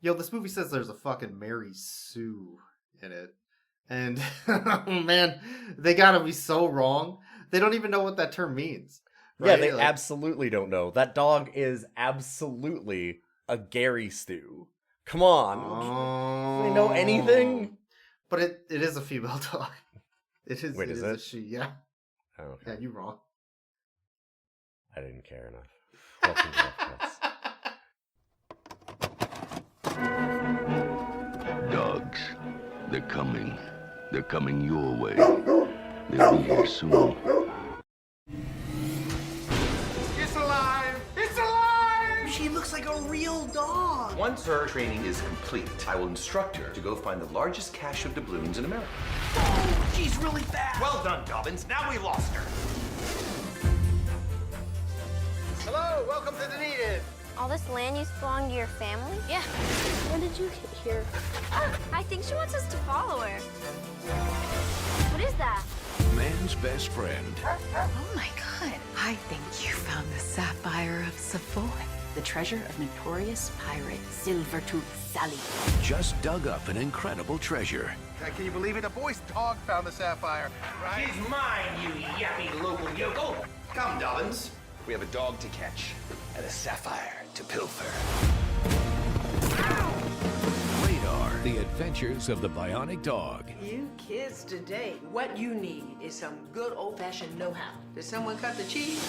Yo, this movie says there's a fucking Mary Sue in it. And, oh man, they gotta be so wrong. They don't even know what that term means. Right? Yeah, they absolutely don't know. That dog is absolutely a Gary stew. Come on. Do they know anything? But it is a female dog. It is, Wait, it is is it? a she, yeah. Oh, okay. Yeah, you're wrong. I didn't care enough. Welcome to Rough Cuts. Dogs, they're coming. They're coming your way. They'll be here soon. It's alive! It's alive! She looks like a real dog. Once her training is complete, I will instruct her to go find the largest cache of doubloons in America. Oh, she's really fast. Well done, Dobbins. Now we lost her. Hello, welcome to Dunedin. All this land used to belong to your family? Yeah. When did you get here? I think she wants us to follow her. What is that? Man's best friend. Oh my god. I think you found the sapphire of Savoy, the treasure of notorious pirate Silvertooth Sally. Just dug up an incredible treasure. Can you believe it? A boy's dog found the sapphire, right? She's mine, you yappy local yokel. Come, Dobbins. We have a dog to catch and a sapphire to pilfer. R.A.D.A.R, The Adventures of the Bionic Dog. You kids today, what you need is some good old-fashioned know-how. Did someone cut the cheese?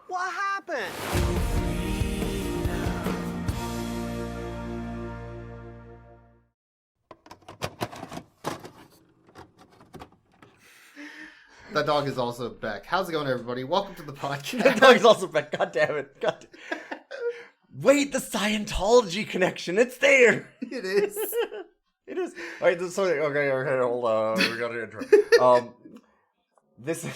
What happened? That dog is also back. How's it going, everybody? Welcome to the podcast. That dog's also back. God damn it. Wait, the Scientology connection. It's there. It is. It is. All right, sorry. Okay, hold on. We got to intro. This is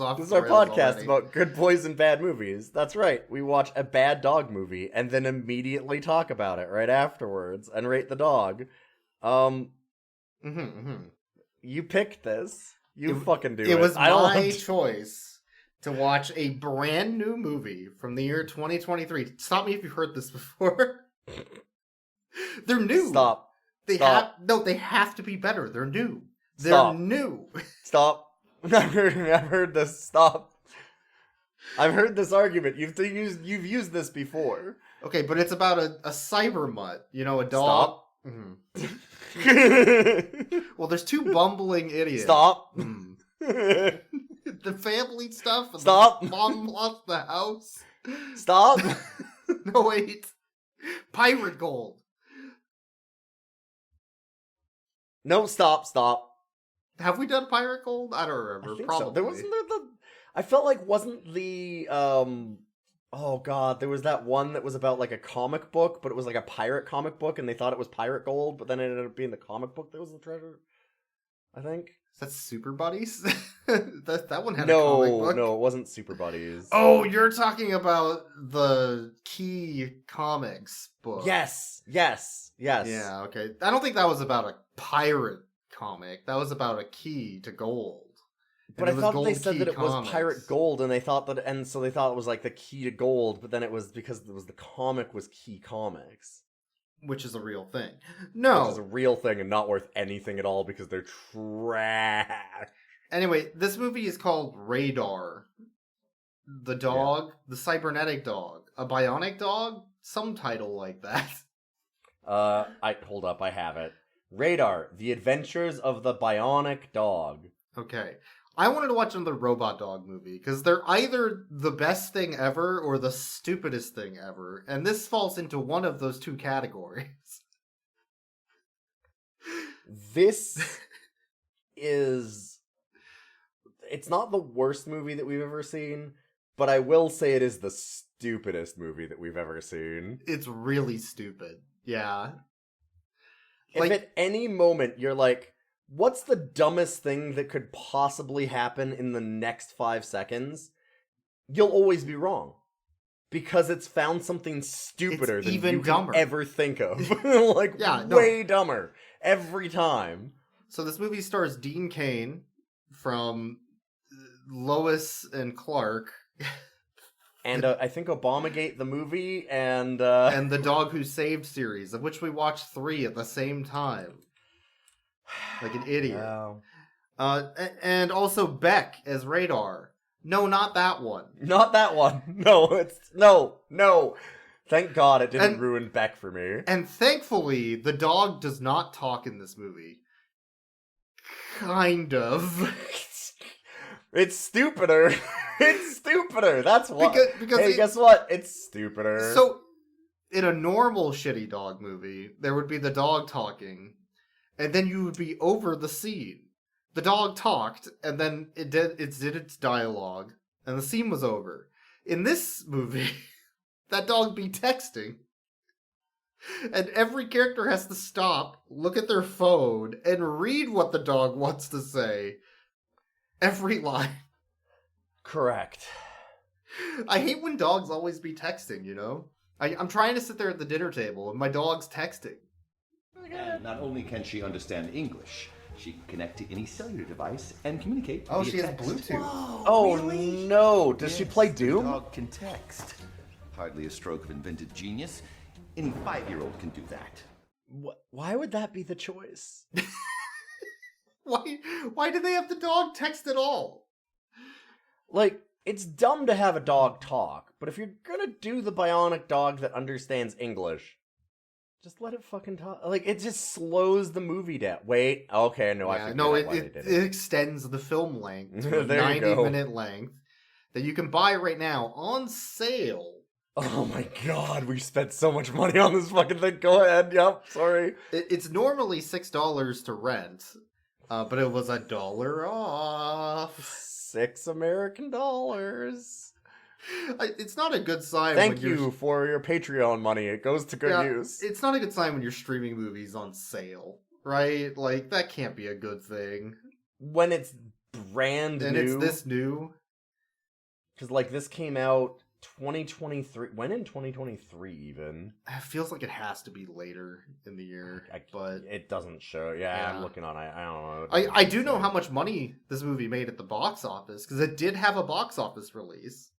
our podcast about good boys and bad movies. That's right. We watch a bad dog movie and then immediately talk about it right afterwards and rate the dog. You picked this. You fucking do it. It was my choice to watch a brand new movie from the year 2023. Stop me if you've heard this before. They're new. Stop. They have to be better. They're new. They're new. Stop. I've heard this. Stop. I've heard this argument. You've used this before. Okay, but it's about a cyber mutt. You know, a dog. Stop. Well, there's two bumbling idiots. Stop. The family stuff. And Stop. Mom lost the house. Stop. No, wait. Pirate gold. No, stop. Have we done pirate gold? I don't remember. I think Probably. so. There wasn't I felt like wasn't the oh god, there was that one that was about like a comic book, but it was like a pirate comic book, and they thought it was pirate gold, but then it ended up being the comic book that was the treasure. I think. Is that Super Buddies? that one had a comic book. No, it wasn't Super Buddies. Oh, you're talking about the Key Comics book. Yes. Yeah, okay. I don't think that was about a pirate comic. That was about a key to gold. But I thought they said that it comics. was pirate gold, and so they thought it was like the key to gold, but then it was because it was the comic was Key Comics. Which is a real thing. No. Which is a real thing and not worth anything at all because they're trash. Anyway, this movie is called R.A.D.A.R. The dog, the cybernetic dog. A bionic dog? Some title like that. Hold up, I have it. R.A.D.A.R, The Adventures of the Bionic Dog. Okay. I wanted to watch another robot dog movie, because they're either the best thing ever or the stupidest thing ever, and this falls into one of those two categories. This is... It's not the worst movie that we've ever seen, but I will say it is the stupidest movie that we've ever seen. It's really stupid. Yeah. If at any moment you're like, what's the dumbest thing that could possibly happen in the next 5 seconds? You'll always be wrong. Because it's found something stupider than you can ever think of. Way dumber. Every time. So this movie stars Dean Cain from Lois and Clark. And I think Obamagate the movie, and the Dog Who Saved series, of which we watched 3 at the same time. Like an idiot. Wow. And also Beck as R.A.D.A.R. No, not that one. Not that one. No. Thank God it didn't ruin Beck for me. And thankfully, the dog does not talk in this movie. Kind of. It's stupider. It's stupider. That's why. Because hey, guess what? It's stupider. So, in a normal shitty dog movie, there would be the dog talking, and then you would be over the scene. The dog talked, and then it did its dialogue, and the scene was over. In this movie, that dog be texting, and every character has to stop, look at their phone, and read what the dog wants to say. Every line. Correct. I hate when dogs always be texting, you know? I'm trying to sit there at the dinner table, and my dog's texting. And not only can she understand English, she can connect to any cellular device and communicate. Oh, via she has text. Bluetooth. Whoa, Oh, really? no. Does she play The Doom? dog can text. Hardly a stroke of invented genius. Any 5-year-old can do that. Why would that be the choice? Why do they have the dog text at all? Like, it's dumb to have a dog talk, but if you're gonna do the bionic dog that understands English, just let it fucking talk. Like, it just slows the movie down. Wait, okay, no, I figured out why they did it extends the film length to a There you go. 90-minute length that you can buy right now on sale. Oh my god, we spent so much money on this fucking thing. Go ahead, yep, sorry. It's normally $6 to rent, but it was $1 off. $6 American dollars. It's not a good sign. Thank you for your Patreon money. It goes to good use. It's not a good sign when you're streaming movies on sale, right? Like, that can't be a good thing. When it's brand and new. And it's this new. Because, like, this came out 2023. When in 2023, even? It feels like it has to be later in the year, but it doesn't show. Yeah, I'm looking on it. I don't know. I do know how much money this movie made at the box office, because it did have a box office release.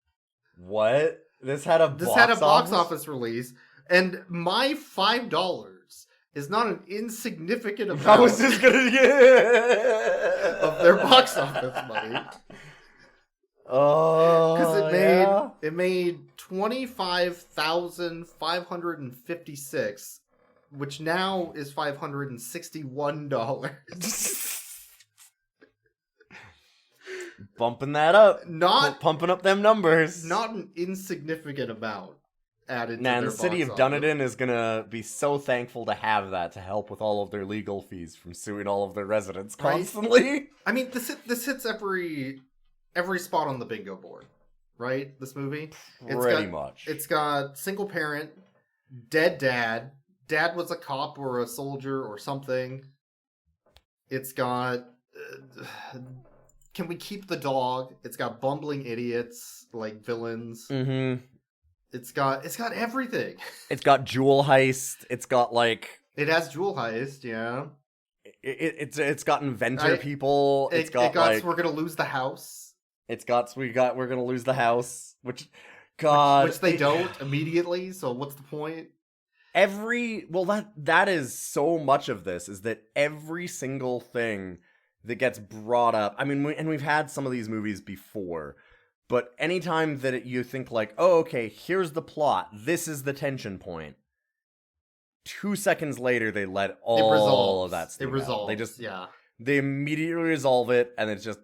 What? This had a box office release, and my $5 is not an insignificant amount. I was just gonna of their box office money. Oh, because it made $25,556, which now is $561. Bumping that up, pumping up them numbers. Not an insignificant amount added. Nah, to their the city of box Dunedin is gonna be so thankful to have that to help with all of their legal fees from suing all of their residents constantly. Right? I mean, this hits every spot on the bingo board, right? This movie, pretty much. It's got single parent, dead dad. Dad was a cop or a soldier or something. It's got. Can we keep the dog? It's got bumbling idiots like villains. Mm-hmm. It's got everything. It's got jewel heist. It's got like. It has jewel heist, yeah. It's got inventor people. It's got like we're gonna lose the house. It's got we're gonna lose the house, which they don't immediately. So what's the point? That is so much of this is that every single thing that gets brought up. I mean, we've had some of these movies before, but anytime that you think like, oh, okay, here's the plot, this is the tension point. 2 seconds later, they let all of that stuff. It resolves. They immediately resolve it, and it's just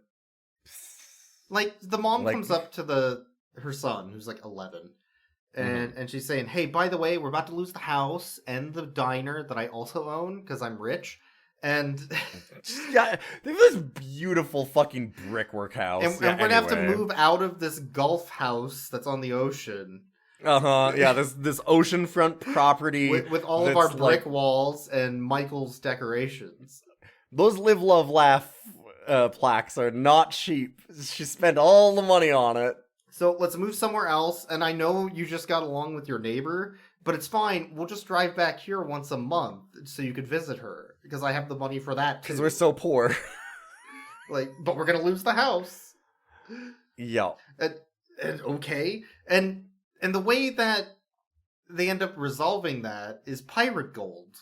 like the mom comes up to her son, who's like 11, and she's saying, "Hey, by the way, we're about to lose the house and the diner that I also own because I'm rich." And yeah, they have this beautiful fucking brickwork house. And we're gonna have to move out of this Gulf house that's on the ocean. Yeah, this oceanfront property with all of our brick walls and Michael's decorations. Those live, love, laugh plaques are not cheap. She spent all the money on it. So let's move somewhere else. And I know you just got along with your neighbor, but it's fine. We'll just drive back here once a month so you could visit her, because I have the money for that too. Because we're so poor. But we're gonna lose the house. Yeah. okay. And the way that they end up resolving that is pirate gold,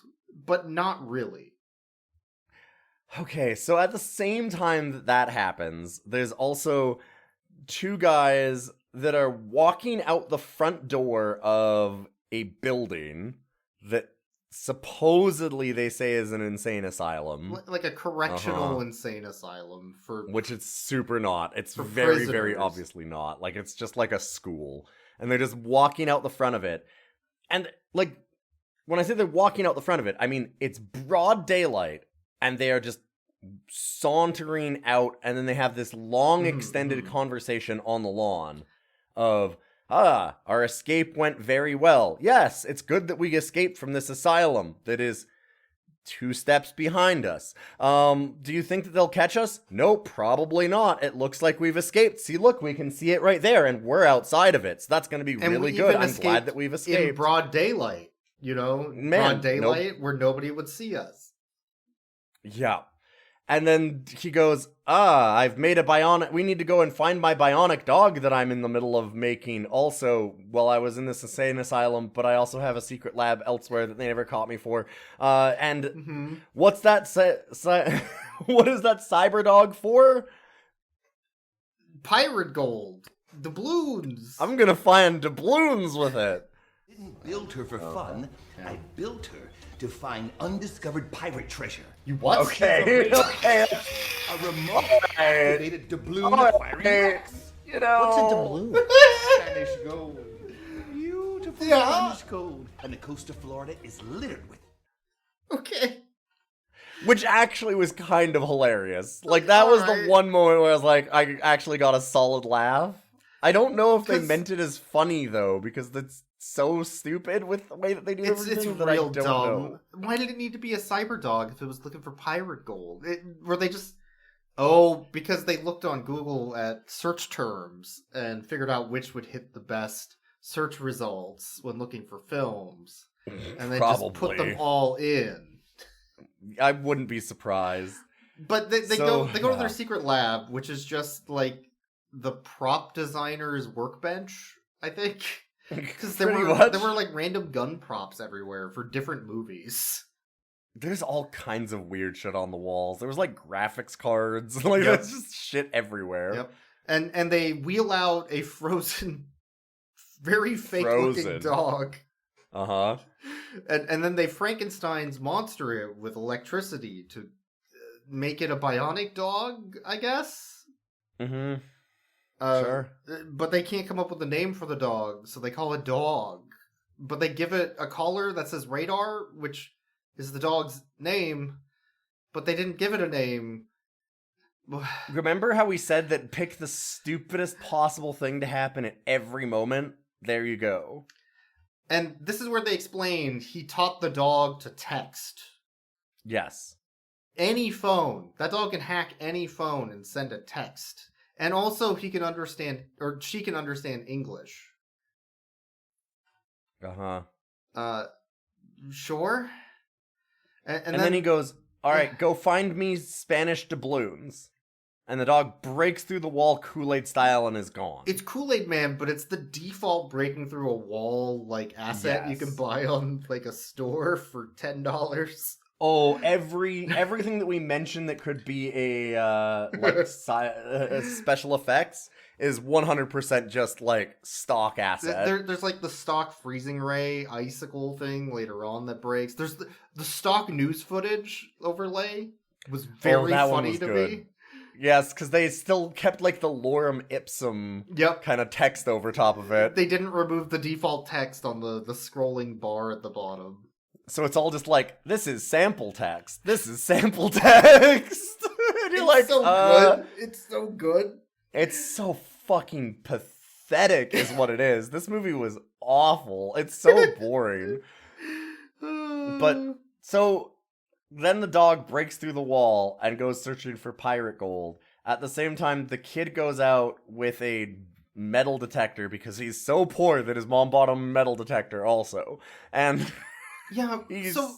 but not really. Okay, so at the same time that happens, there's also two guys that are walking out the front door of a building that supposedly they say is an insane asylum. Like a correctional insane asylum for... Which it's super not. It's for very, prisoners. very obviously not. Like, it's just like a school. And they're just walking out the front of it. And, like, when I say they're walking out the front of it, I mean, it's broad daylight, and they are just sauntering out, and then they have this long extended conversation on the lawn of, our escape went very well. Yes, it's good that we escaped from this asylum that is 2 steps behind us. Do you think that they'll catch us? No, probably not. It looks like we've escaped. See, look, we can see it right there, and we're outside of it, so that's going to be really good. I'm glad that we've escaped. In broad daylight, you know? Broad daylight where nobody would see us. Yeah. And then he goes, I've made a bionic... We need to go and find my bionic dog that I'm in the middle of making. Also, while I was in this insane asylum, but I also have a secret lab elsewhere that they never caught me for. What's that... what is that cyber dog for? Pirate gold. Doubloons. I'm gonna find doubloons with it. I didn't build her for fun. I built her to find undiscovered pirate treasure. You what? Okay. Okay. A remote activated doubloon acquiring box. You know. What's a doubloon? Spanish gold. Beautiful Spanish gold. And the coast of Florida is littered with it. Okay. Which actually was kind of hilarious. Like, that was the one moment where I was like, I actually got a solid laugh. I don't know if they meant it as funny, though, because that's so stupid with the way that they do everything that real I don't dumb. know. Why did it need to be a cyber dog if it was looking for pirate gold? Were they just... Oh, because they looked on Google at search terms and figured out which would hit the best search results when looking for films. And then just put them all in. I wouldn't be surprised. But they go to their secret lab, which is just like the prop designer's workbench, I think. Because there were like random gun props everywhere for different movies. There's all kinds of weird shit on the walls. There was like graphics cards. Like there's just shit everywhere. Yep. And they wheel out a frozen, very fake looking dog. Uh-huh. And then they Frankenstein's monster it with electricity to make it a bionic dog, I guess? Mm-hmm. Sure. But they can't come up with a name for the dog, so they call it dog. But they give it a collar that says R.A.D.A.R, which is the dog's name, but they didn't give it a name. Remember how we said that pick the stupidest possible thing to happen at every moment? There you go. And this is where they explained he taught the dog to text. Yes. Any phone. That dog can hack any phone and send a text. And also he can understand, or she can understand English. Uh-huh. Sure. And then he goes, alright, go find me Spanish doubloons. And the dog breaks through the wall Kool-Aid style and is gone. It's Kool-Aid Man, but it's the default breaking through a wall like asset you can buy on like a store for $10. Oh, everything that we mentioned that could be a special effects is 100% just like stock asset. There's like the stock freezing ray icicle thing later on that breaks. There's the stock news footage overlay was very funny to me. Yes, because they still kept like the lorem ipsum kind of text over top of it. They didn't remove the default text on the scrolling bar at the bottom. So it's all just like, this is sample text. This is sample text. And you're like, so good. It's so good. It's so fucking pathetic is what it is. This movie was awful. It's so boring. But, so, then the dog breaks through the wall and goes searching for pirate gold. At the same time, the kid goes out with a metal detector because he's so poor that his mom bought him a metal detector also. And... Yeah, so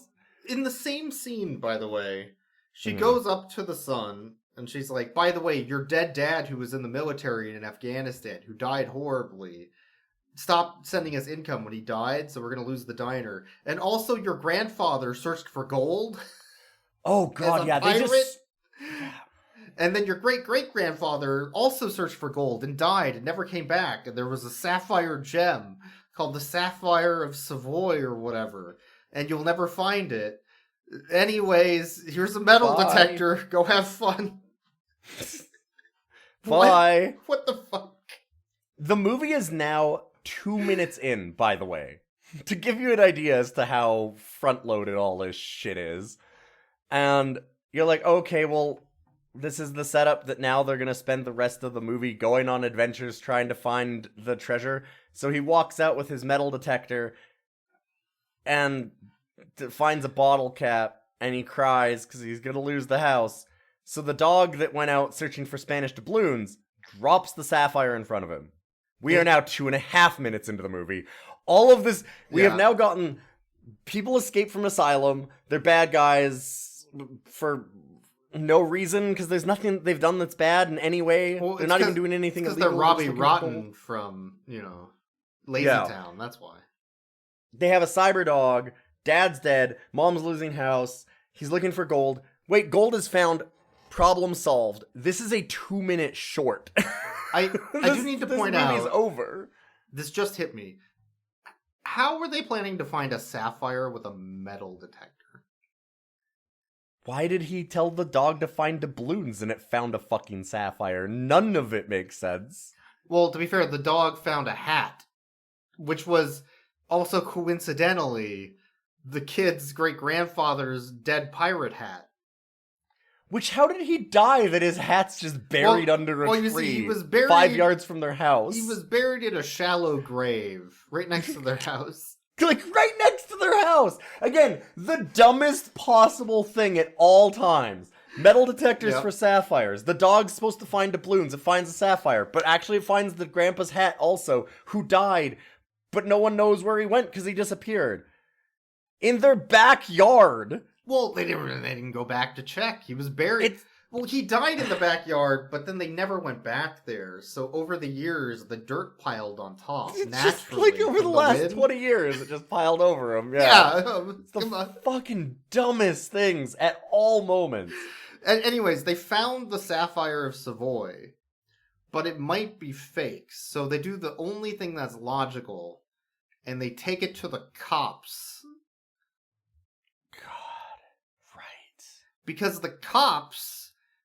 in the same scene, by the way, she goes up to the sun And she's like, by the way, your dead dad who was in the military in Afghanistan, who died horribly, stopped sending us income when he died, so we're going to lose the diner. And also your grandfather searched for gold. Oh, God, yeah. Pirate. They just... And then your great-great-grandfather also searched for gold and died and never came back. And there was a sapphire gem called the Sapphire of Savoy or whatever. And you'll never find it. Anyways, here's a metal detector. Go have fun. Bye. What the fuck? The movie is now 2 minutes in, by the way. To give you an idea as to how front-loaded all this shit is. And you're like, okay, well... This is the setup that now they're going to spend the rest of the movie going on adventures trying to find the treasure. So he walks out with his metal detector and finds a bottle cap and he cries because he's going to lose the house. So the dog that went out searching for Spanish doubloons drops the sapphire in front of him. We are now 2.5 minutes into the movie. All of this, we have now gotten people escape from asylum. They're bad guys for... no reason, because there's nothing they've done that's bad in any way. Well, they're not even doing anything illegal. Because they're Robbie Rotten from, Lazy Town. That's why. They have a cyber dog. Dad's dead. Mom's losing house. He's looking for gold. Wait, gold is found. Problem solved. This is a 2-minute short. I do need to point out. This movie's over. This just hit me. How were they planning to find a sapphire with a metal detector? Why did he tell the dog to find doubloons and it found a fucking sapphire? None of it makes sense. Well, to be fair, the dog found a hat, which was also coincidentally the kid's great-grandfather's dead pirate hat. Which, how did he die that his hat's just buried under a tree? You see, he was buried 5 yards from their house. He was buried in a shallow grave right next to their house. Like, right next to their house! Again, the dumbest possible thing at all times. Metal detectors for sapphires. The dog's supposed to find doubloons. It finds a sapphire. But actually it finds the grandpa's hat also, who died. But no one knows where he went because he disappeared. In their backyard! Well, they didn't go back to check. He was buried. Well, he died in the backyard, but then they never went back there. So over the years, the dirt piled on top. It's naturally, just like over the last 20 years, it just piled over him. Yeah. It's the fucking dumbest things at all moments. And anyways, they found the Sapphire of Savoy, but it might be fake. So they do the only thing that's logical, and they take it to the cops. God, right. Because the cops...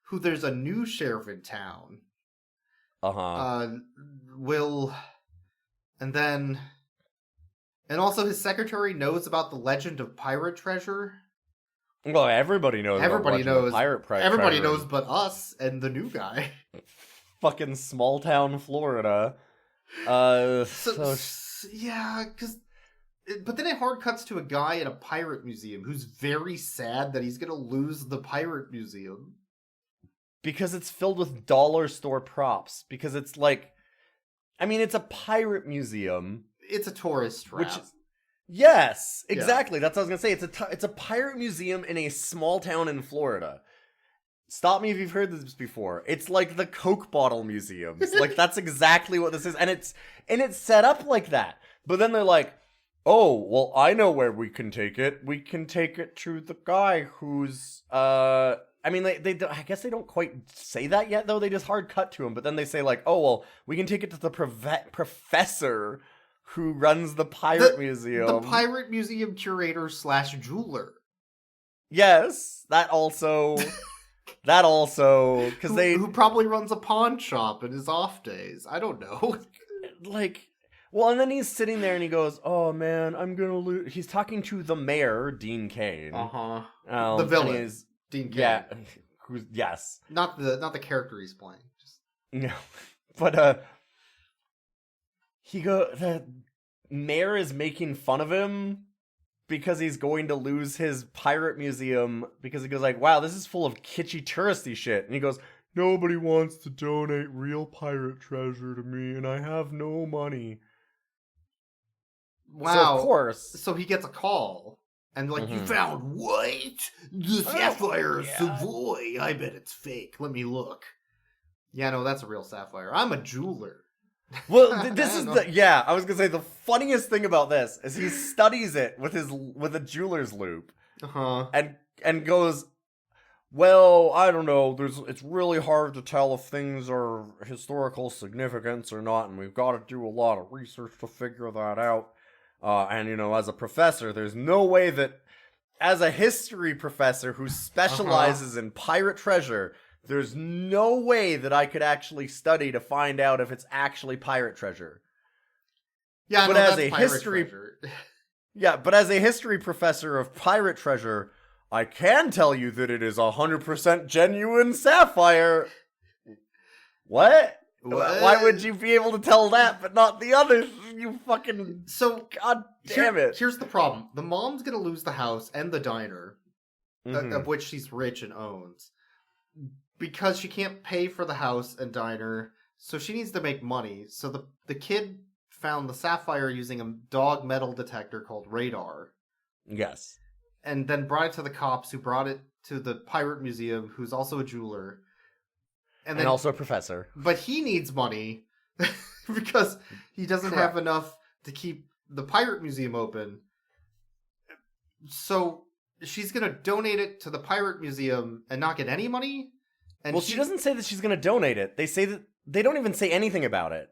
who there's a new sheriff in town, will, and also his secretary knows about the legend of pirate treasure. Well, everybody knows. Everybody knows pirate treasure. Everybody knows, but us and the new guy. Fucking small town Florida. Yeah, because. But then it hard cuts to a guy at a pirate museum who's very sad that he's gonna lose the pirate museum. Because it's filled with dollar store props. Because it's like... I mean, it's a pirate museum. It's a tourist trap. Yes, exactly. That's what I was going to say. It's a pirate museum in a small town in Florida. Stop me if you've heard this before. It's like the Coke bottle museums. Like, that's exactly what this is. And it's set up like that. But then they're like, oh, well, I know where we can take it. We can take it to the guy who's... I mean, I guess they don't quite say that yet, though. They just hard cut to him. But then they say, like, oh, well, we can take it to the professor who runs the pirate museum. The pirate museum curator / jeweler. Yes, that also... because who probably runs a pawn shop in his off days. I don't know. Like... Well, and then he's sitting there and he goes, oh, man, I'm gonna lose... He's talking to the mayor, Dean Cain. The villain. Dean Cain. Yeah. Yes. Not the character he's playing. No. But the mayor is making fun of him because he's going to lose his pirate museum because he goes like, wow, this is full of kitschy touristy shit. And he goes, nobody wants to donate real pirate treasure to me and I have no money. Wow. So of course. So he gets a call. And like, you found what? The sapphire of Savoy. I bet it's fake. Let me look. Yeah, no, that's a real sapphire. I'm a jeweler. Well, this is I was gonna say the funniest thing about this is he studies it with a jeweler's loupe, and goes, well, I don't know. It's really hard to tell if things are historical significance or not, and we've got to do a lot of research to figure that out. And you know, as a professor, there's no way that, as a history professor who specializes in pirate treasure, there's no way that I could actually study to find out if it's actually pirate treasure. Yeah, but no, as that's a pirate history, treasure. yeah, but as a history professor of pirate treasure, I can tell you that it is 100% genuine sapphire. What? Why would you be able to tell that, but not the others? You fucking... So, God damn it. Here's the problem. The mom's gonna lose the house and the diner, of which she's rich and owns, because she can't pay for the house and diner, so she needs to make money. So the kid found the sapphire using a dog metal detector called R.A.D.A.R. Yes. And then brought it to the cops, who brought it to the pirate museum, who's also a jeweler. And also a professor. But he needs money because he doesn't have enough to keep the pirate museum open. So she's going to donate it to the pirate museum and not get any money? And well, she doesn't say that she's going to donate it. They say that they don't even say anything about it.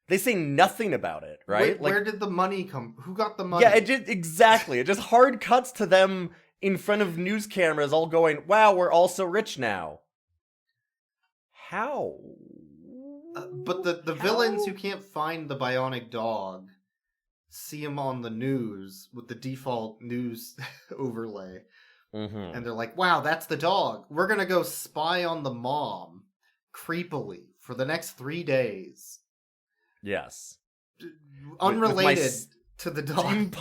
They say nothing about it, right? Where did the money come? Who got the money? Yeah, exactly. It just hard cuts to them in front of news cameras all going, wow, we're all so rich now. How? But the villains who can't find the bionic dog see him on the news with the default news overlay. And they're like, wow, that's the dog. We're going to go spy on the mom creepily for the next 3 days. Yes. Unrelated to the dog.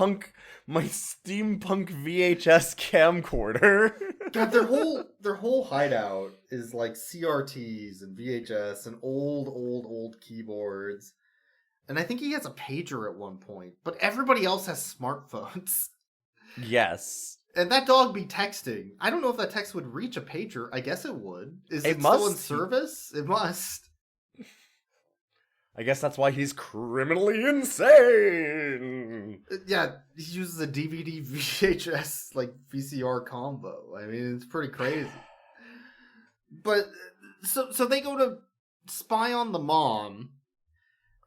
My steampunk VHS camcorder. God, their whole hideout is like CRTs and VHS and old keyboards. And I think he has a pager at one point, but everybody else has smartphones. Yes. And that dog be texting. I don't know if that text would reach a pager. I guess it would. Is it still in service? It must. I guess that's why he's criminally insane. Yeah, he uses a DVD VHS like VCR combo. I mean, it's pretty crazy. But so they go to spy on the mom,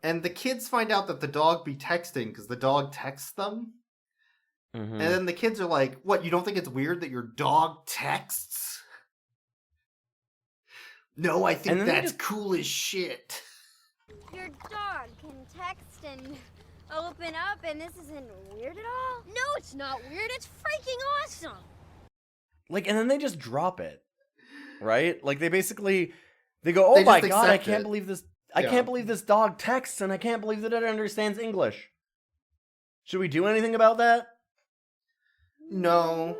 and the kids find out that the dog be texting because the dog texts them. And then the kids are like, "What? You don't think it's weird that your dog texts?" No, I think that's cool as shit. Your dog can text and open up, and this isn't weird at all? No, it's not weird. It's freaking awesome. Like, and then they just drop it, right? Like, they go, "Oh my god, I can't believe this! I can't believe this dog texts, and I can't believe that it understands English." Should we do anything about that? No.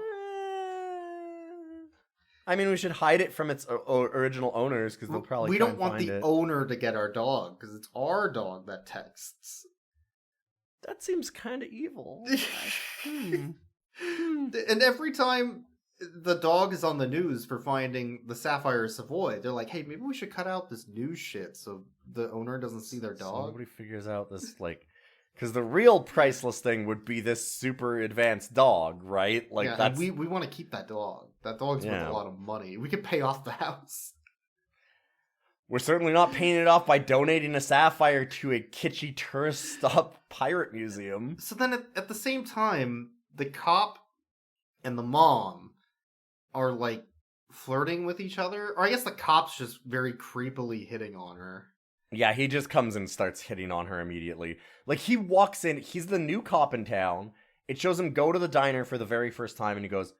I mean, we should hide it from its original owners because they'll probably. We don't want the owner to get our dog because it's our dog that texts. That seems kind of evil. And every time the dog is on the news for finding the Sapphire of Savoy, they're like, "Hey, maybe we should cut out this news shit so the owner doesn't see their dog." Somebody figures out this because the real priceless thing would be this super advanced dog, right? Like, that's... we want to keep that dog. That dog's worth a lot of money. We could pay off the house. We're certainly not paying it off by donating a sapphire to a kitschy tourist stop pirate museum. So then at the same time, the cop and the mom are like flirting with each other. Or I guess the cop's just very creepily hitting on her. Yeah, he just comes and starts hitting on her immediately. Like, he walks in, he's the new cop in town. It shows him go to the diner for the very first time, and he goes,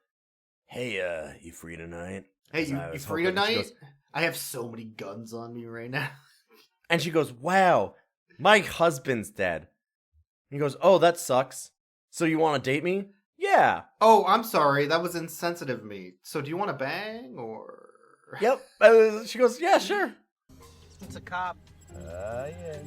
"Hey, you free tonight?" Hey, you free tonight? Goes, I have so many guns on me right now. And she goes, "Wow, my husband's dead." And he goes, "Oh, that sucks. So you want to date me?" "Yeah." "Oh, I'm sorry. That was insensitive of me. So do you want to bang, or...?" Yep. She goes, "Yeah, sure." It's a cop. Yes.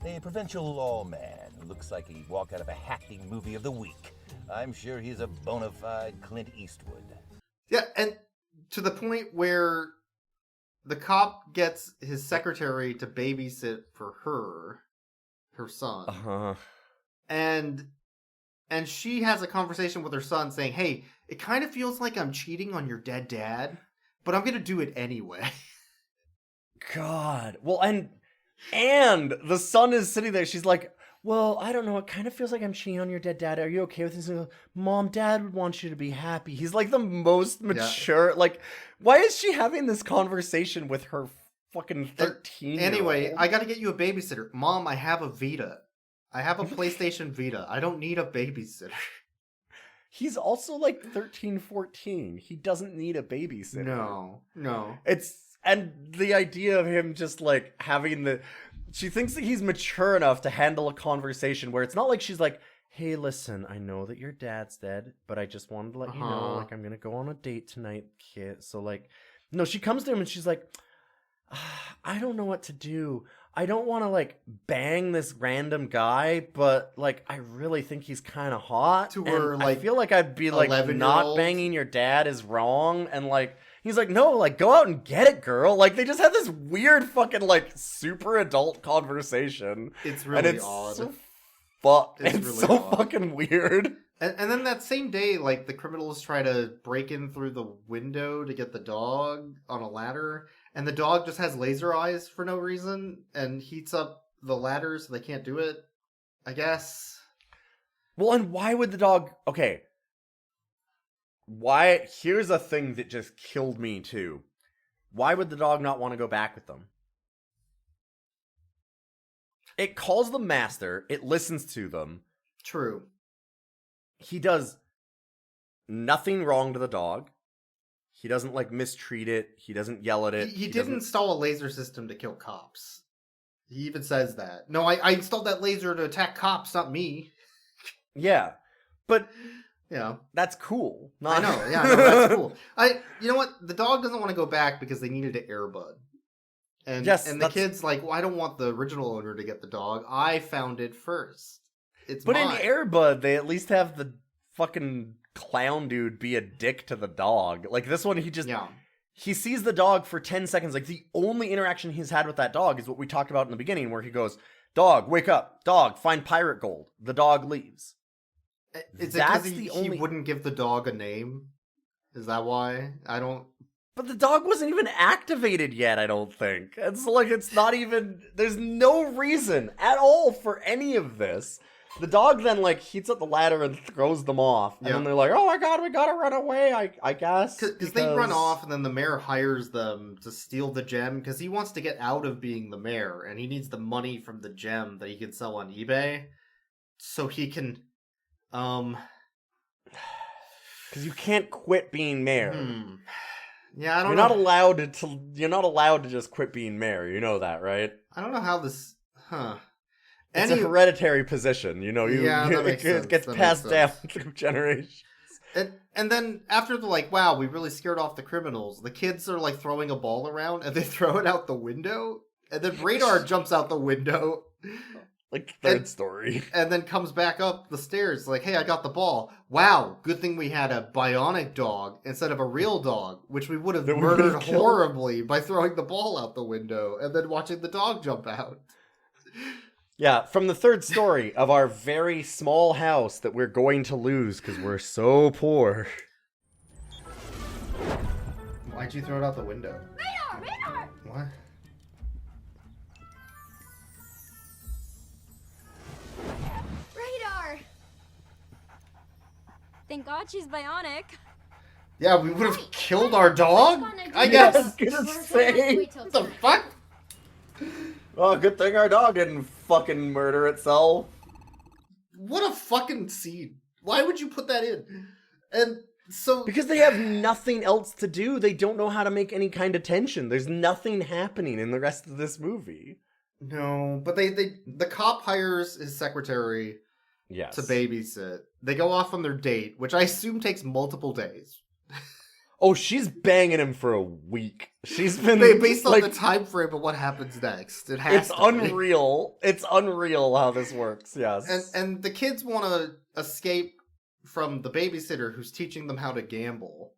A provincial lawman who looks like he walked out of a hacking movie of the week. I'm sure he's a bona fide Clint Eastwood. Yeah, and to the point where the cop gets his secretary to babysit for her son. Uh-huh. And she has a conversation with her son saying, hey, it kind of feels like I'm cheating on your dead dad, but I'm going to do it anyway. God. Well, and the son is sitting there. She's like, well, I don't know. It kind of feels like I'm cheating on your dead dad. Are you okay with this? And Mom, Dad would want you to be happy. He's like the most mature. Yeah. Like, why is she having this conversation with her fucking 13-year-old? Anyway, I got to get you a babysitter. Mom, I have a Vita. I have a PlayStation Vita. I don't need a babysitter. He's also like 13, 14. He doesn't need a babysitter. No. And the idea of him just like having she thinks that he's mature enough to handle a conversation where it's not like she's like, hey, listen, I know that your dad's dead, but I just wanted to let you know, like, I'm going to go on a date tonight, kid. So like, no, she comes to him and she's like, I don't know what to do. I don't want to like bang this random guy, but like, I really think he's kind of hot. To her, like, I feel like I'd be like, not banging your dad is wrong. And like, he's like, no, like, go out and get it, girl. Like, they just had this weird fucking, like, super adult conversation. It's really odd. It's really so odd. Fucking weird. And then that same day, like, the criminals try to break in through the window to get the dog on a ladder. And the dog just has laser eyes for no reason and heats up the ladder so they can't do it, I guess. Well, and why would the dog... Okay. Why? Here's a thing that just killed me too. Why would the dog not want to go back with them? It calls the master. It listens to them. True. He does nothing wrong to the dog. He doesn't like mistreat it. He doesn't yell at it. He didn't install a laser system to kill cops. He even says that. No, I installed that laser to attack cops, not me. Yeah, but... Yeah, that's cool. I know. Yeah, no, that's cool. You know what? The dog doesn't want to go back because they needed an Airbud, and the kid's like, well, I don't want the original owner to get the dog. I found it first. It's mine. In Airbud, they at least have the fucking clown dude be a dick to the dog. Like this one, he sees the dog for 10 seconds. Like the only interaction he's had with that dog is what we talked about in the beginning, where he goes, "Dog, wake up! Dog, find pirate gold." The dog leaves. Is it because he wouldn't give the dog a name? Is that why? I don't... But the dog wasn't even activated yet, I don't think. It's like, it's not even... There's no reason at all for any of this. The dog then, like, heats up the ladder and throws them off. And then they're like, oh my god, we gotta run away, I guess. Because they run off, and then the mayor hires them to steal the gem, because he wants to get out of being the mayor, and he needs the money from the gem that he can sell on eBay, so he can... Because you can't quit being mayor. Yeah, I don't know. You're not allowed to just quit being mayor. You know that, right? I don't know how this... It's a hereditary position. You know, it gets passed down through generations. And then after they're like, wow, we really scared off the criminals, the kids are like throwing a ball around and they throw it out the window. And then R.A.D.A.R jumps out the window. Like third story. And then comes back up the stairs like, hey, I got the ball. Wow, good thing we had a bionic dog instead of a real dog, which we would have murdered horribly by throwing the ball out the window and then watching the dog jump out. Yeah, from the third story of our very small house that we're going to lose because we're so poor. Why'd you throw it out the window? R.A.D.A.R! What? R.A.D.A.R! Thank God she's bionic. Yeah, we would have killed our dog? I guess. I was gonna say. What the fuck? Oh, good thing our dog didn't fucking murder itself. What a fucking scene. Why would you put that in? And so... Because they have nothing else to do. They don't know how to make any kind of tension. There's nothing happening in the rest of this movie. No, but the cop hires his secretary to babysit. They go off on their date, which I assume takes multiple days. Oh, she's banging him for a week. She's been based on like, the time frame of what happens next. It has it's to unreal. It's unreal how this works. Yes. be. And the kids want to escape from the babysitter who's teaching them how to gamble.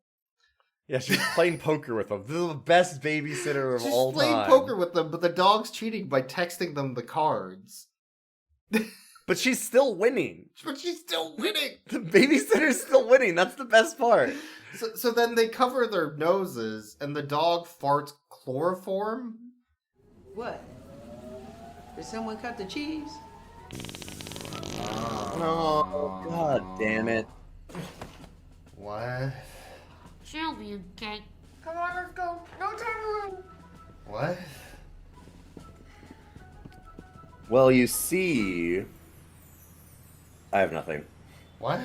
Yeah, she's playing poker with them. This is the best babysitter of She's all playing time. poker with them, but the dog's cheating by texting them the cards. But she's still winning. But she's still winning. The babysitter's still winning. That's the best part. So then they cover their noses, and the dog farts chloroform. What? Did someone cut the cheese? Oh, god damn it. What? She'll be okay. Come on, let's go. No time to run. What? Well, you see... I have nothing. What?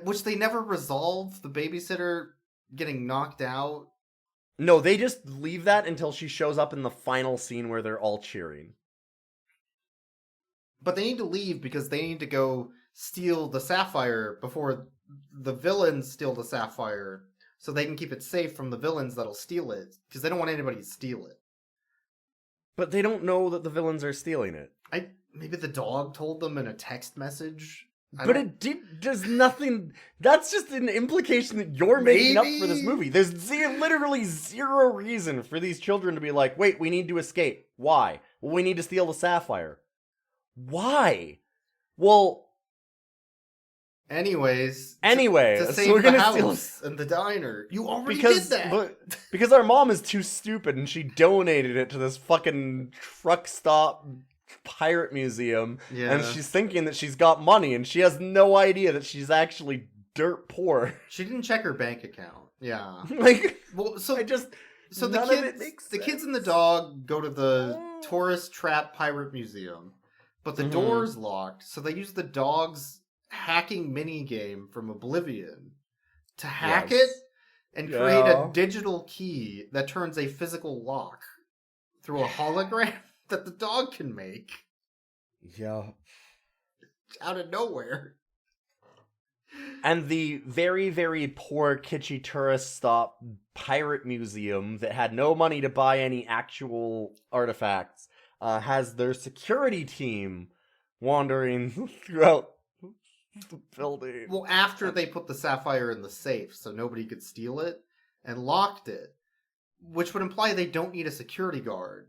Which they never resolved, the babysitter getting knocked out. No, they just leave that until she shows up in the final scene where they're all cheering. But they need to leave because they need to go steal the sapphire before the villains steal the sapphire, so they can keep it safe from the villains that'll steal it, because they don't want anybody to steal it. But they don't know that the villains are stealing it. Maybe the dog told them in a text message. But there's nothing. That's just an implication that you're making up for this movie. There's literally zero reason for these children to be like, wait, we need to escape. Why? Well, we need to steal the sapphire. Why? Well. Anyways, to save so we're the gonna house and the diner. You already did that. Because our mom is too stupid and she donated it to this fucking truck stop pirate museum, and she's thinking that she's got money, and she has no idea that she's actually dirt poor. She didn't check her bank account. Yeah. Well, so the kids and the dog go to the tourist trap pirate museum, but the door's locked, so they use the dog's hacking mini game from Oblivion to hack it and create a digital key that turns a physical lock through a hologram that the dog can make. Yeah. Out of nowhere. And the very, very poor kitschy tourist stop pirate museum that had no money to buy any actual artifacts has their security team wandering throughout the building. Well, after they put the sapphire in the safe so nobody could steal it and locked it, which would imply they don't need a security guard.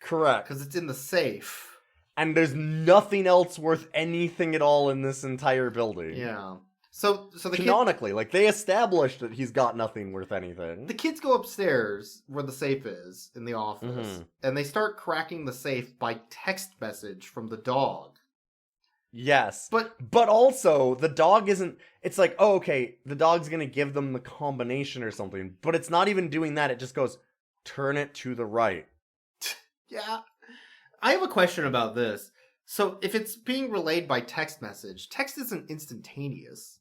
Correct. Because it's in the safe. And there's nothing else worth anything at all in this entire building. Yeah. So the canonically, like, they established that he's got nothing worth anything. The kids go upstairs where the safe is in the office, and they start cracking the safe by text message from the dog. Yes. But also, the dog isn't... It's like, oh, okay, the dog's gonna give them the combination or something, but it's not even doing that. It just goes, turn it to the right. Yeah. I have a question about this. So, if it's being relayed by text message, text isn't instantaneous,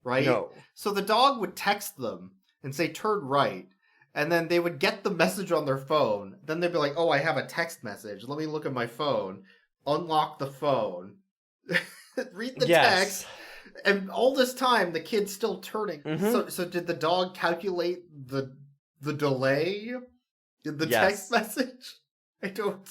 right? No. So the dog would text them and say, turn right, and then they would get the message on their phone. Then they'd be like, oh, I have a text message. Let me look at my phone. Unlock the phone. Read the text. And all this time, the kid's still turning. So did the dog calculate the delay in the text message? I don't...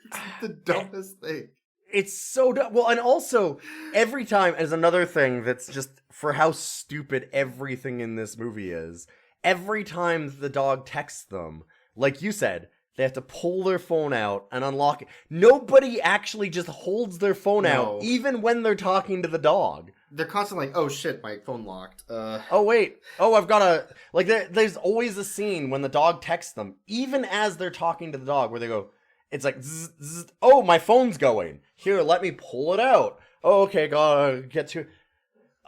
It's the dumbest thing. It's so dumb. Well, and also, every time, as another thing that's just for how stupid everything in this movie is, every time the dog texts them, like you said, they have to pull their phone out and unlock it. Nobody actually just holds their phone out, even when they're talking to the dog. They're constantly like, oh shit, my phone locked. Oh wait. Oh, I've got a... Like, there's always a scene when the dog texts them, even as they're talking to the dog, where they go... It's like, zzz, zzz, oh, my phone's going. Here, let me pull it out. Oh, okay, gotta get to it.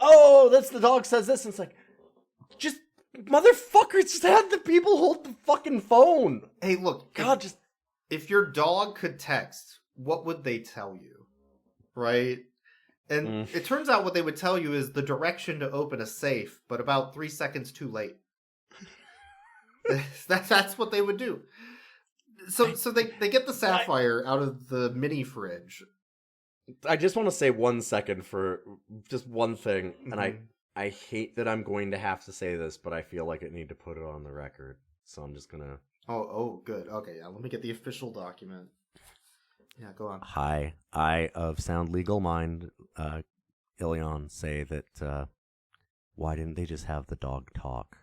Oh, that's the dog says this. And it's like, just, motherfuckers, just have the people hold the fucking phone. Hey, look. God, if your dog could text, what would they tell you? Right? And it turns out what they would tell you is the direction to open a safe, but about 3 seconds too late. That's what they would do. So they get the sapphire out of the mini fridge, I just want to say 1 second for just one thing, and I hate that I'm going to have to say this, but I feel like I need to put it on the record, so I'm just gonna... Oh, good. Okay, yeah, let me get the official document. Yeah, go on. Hi, I of Sound Legal Mind, Ilyon, say that, why didn't they just have the dog talk?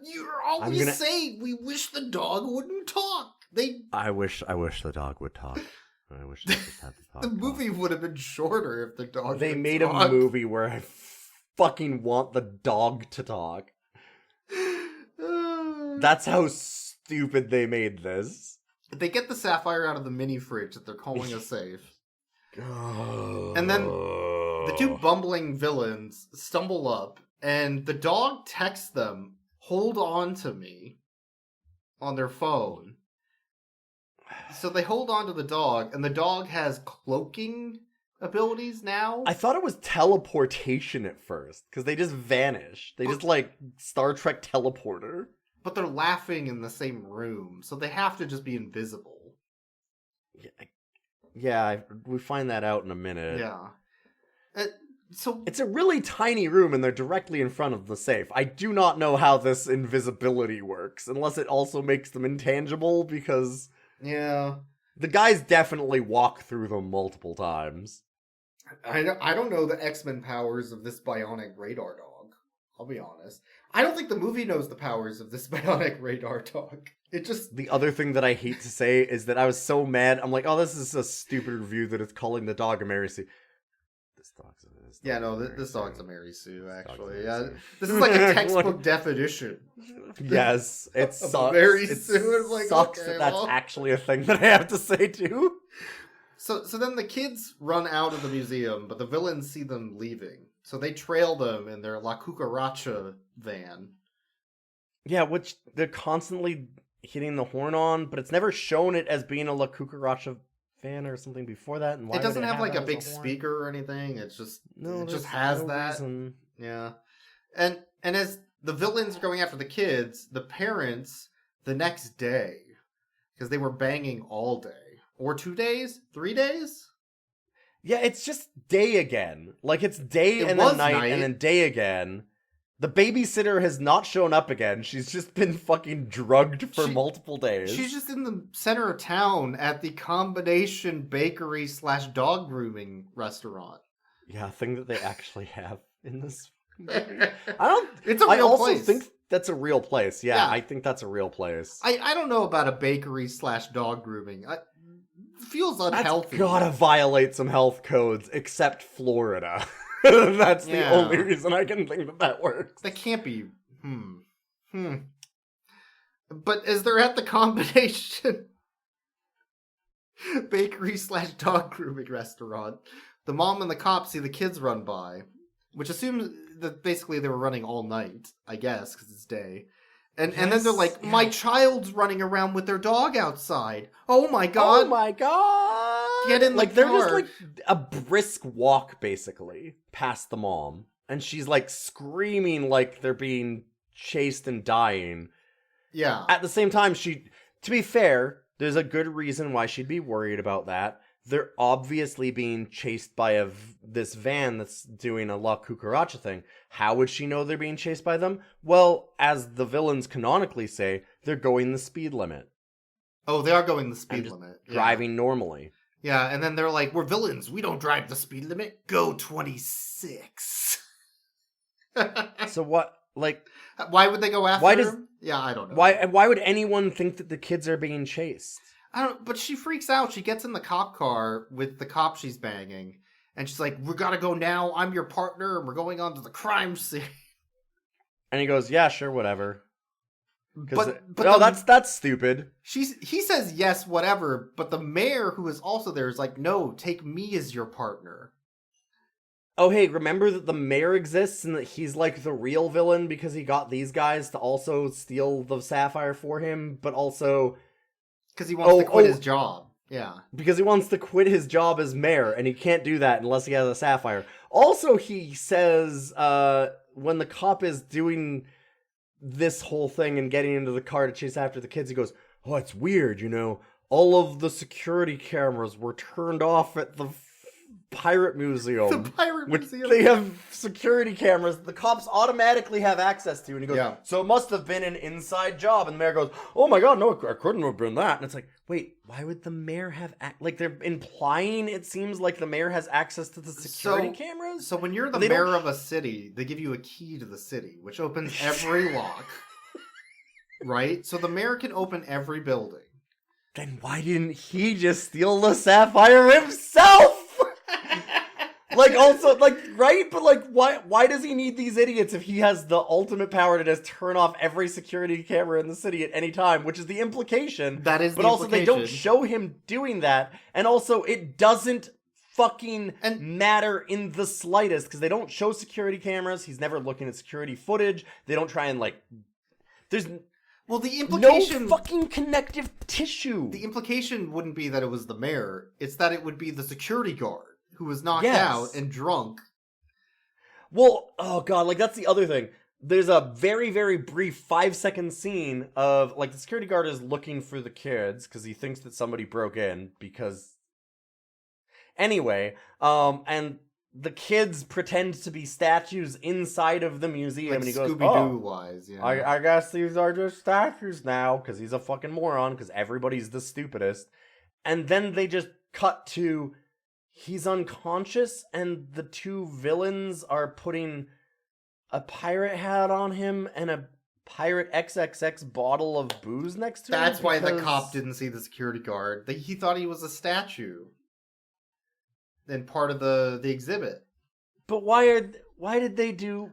You're always saying we wish the dog wouldn't talk. I wish the dog would talk. I wish they just had the dog The movie would have been shorter if the dog They would made talk. a movie where I fucking want the dog to talk. That's how stupid they made this. They get the sapphire out of the mini fridge that they're calling a safe. And then the two bumbling villains stumble up, and the dog texts them, "Hold on to me," on their phone. So they hold on to the dog, and the dog has cloaking abilities now. I thought it was teleportation at first, because they just vanish. They just, like, Star Trek teleporter. But they're laughing in the same room, so they have to just be invisible. Yeah, we find that out in a minute. Yeah. So it's a really tiny room, and they're directly in front of the safe. I do not know how this invisibility works, unless it also makes them intangible, because... Yeah. The guys definitely walk through them multiple times. I don't know the X-Men powers of this bionic R.A.D.A.R dog. I'll be honest. I don't think the movie knows the powers of this bionic R.A.D.A.R dog. It just... The other thing that I hate to say is that I was so mad. I'm like, oh, this is a stupid review that it's calling the dog a Mary Sue. This dog's a Mary Sue, actually. Yeah, this is like a textbook definition. Yes, it sucks. Mary Sue. Like, sucks okay, that that's actually a thing that I have to say too. So then the kids run out of the museum, but the villains see them leaving. So they trail them in their La Cucaracha van. Yeah, which they're constantly hitting the horn on, but it's never shown it as being a La Cucaracha van or something before that. And why it doesn't have like a big horn? speaker or anything. It's just no, it just has no that. Reason. Yeah, and as the villains are going after the kids, the parents the next day, because they were banging all day, or 2 days, 3 days. Yeah, it's just day again. Like it's day and then night and then day again. The babysitter has not shown up again. She's just been fucking drugged for multiple days. She's just in the center of town at the combination bakery / dog grooming restaurant. Yeah, a thing that they actually have in this movie. It's a real place. I also think that's a real place. Yeah, I think that's a real place. I don't know about a bakery / dog grooming. It feels unhealthy. That's gotta violate some health codes, except Florida. That's the only reason I can think that works. That can't be. But as they're at the combination bakery / dog grooming restaurant, the mom and the cop see the kids run by, which assumes that basically they were running all night, I guess, because it's day. And then they're like, my child's running around with their dog outside. Oh my god. Oh my god. Get in the car. They're just like a brisk walk, basically, past the mom. And she's like screaming like they're being chased and dying. Yeah. At the same time, to be fair, there's a good reason why she'd be worried about that. They're obviously being chased by this van that's doing a La Cucaracha thing. How would she know they're being chased by them? Well, as the villains canonically say, they're going the speed limit. Oh, they are going the speed limit. Driving normally. Yeah, and then they're like, we're villains. We don't drive the speed limit. Go 26. So what, like... Why would they go after him? Yeah, I don't know. Why would anyone think that the kids are being chased? I don't. But she freaks out. She gets in the cop car with the cop she's banging, and she's like, "We gotta go now. I'm your partner, and we're going on to the crime scene." And he goes, "Yeah, sure, whatever." But that's stupid. He says yes, whatever. But the mayor, who is also there, is like, "No, take me as your partner." Oh, hey, remember that the mayor exists and that he's like the real villain because he got these guys to also steal the sapphire for him, but also. Because he wants to quit his job. Yeah. Because he wants to quit his job as mayor, and he can't do that unless he has a sapphire. Also, he says, when the cop is doing this whole thing and getting into the car to chase after the kids, he goes, "Oh, it's weird, all of the security cameras were turned off at the pirate museum. The pirate which museum. They have security cameras that the cops automatically have access to. And he goes, Yeah. so it must have been an inside job. And the mayor goes, oh my god, no, it couldn't have been that. And it's like, wait, why would the mayor have... Like, they're implying it seems like the mayor has access to the security cameras? So when you're the They mayor don't- of a city, they give you a key to the city, which opens every lock. Right? So the mayor can open every building. Then why didn't he just steal the sapphire himself? Like, also, like, right? But, like, why does he need these idiots if he has the ultimate power to just turn off every security camera in the city at any time, which is the implication. That is But the also, they don't implication. show him doing that. And also, it doesn't fucking matter in the slightest, because they don't show security cameras. He's never looking at security footage. They don't try and, like... There's... Well, the implication... No fucking connective tissue! The implication wouldn't be that it was the mayor. It's that it would be the security guard who was knocked Yes. out and drunk. Well, oh god, like, that's the other thing. There's a very, very brief 5-second scene of, like, the security guard is looking for the kids, because he thinks that somebody broke in, because... Anyway, and the kids pretend to be statues inside of the museum, Like and he goes, Scooby-Doo oh, wise, yeah. I guess these are just statues now, because he's a fucking moron, because everybody's the stupidest. And then they just cut to... He's unconscious, and the two villains are putting a pirate hat on him and a pirate XXX bottle of booze next to him. That's why the because- cop didn't see the security guard. He thought he was a statue. And part of the exhibit. But why did they do...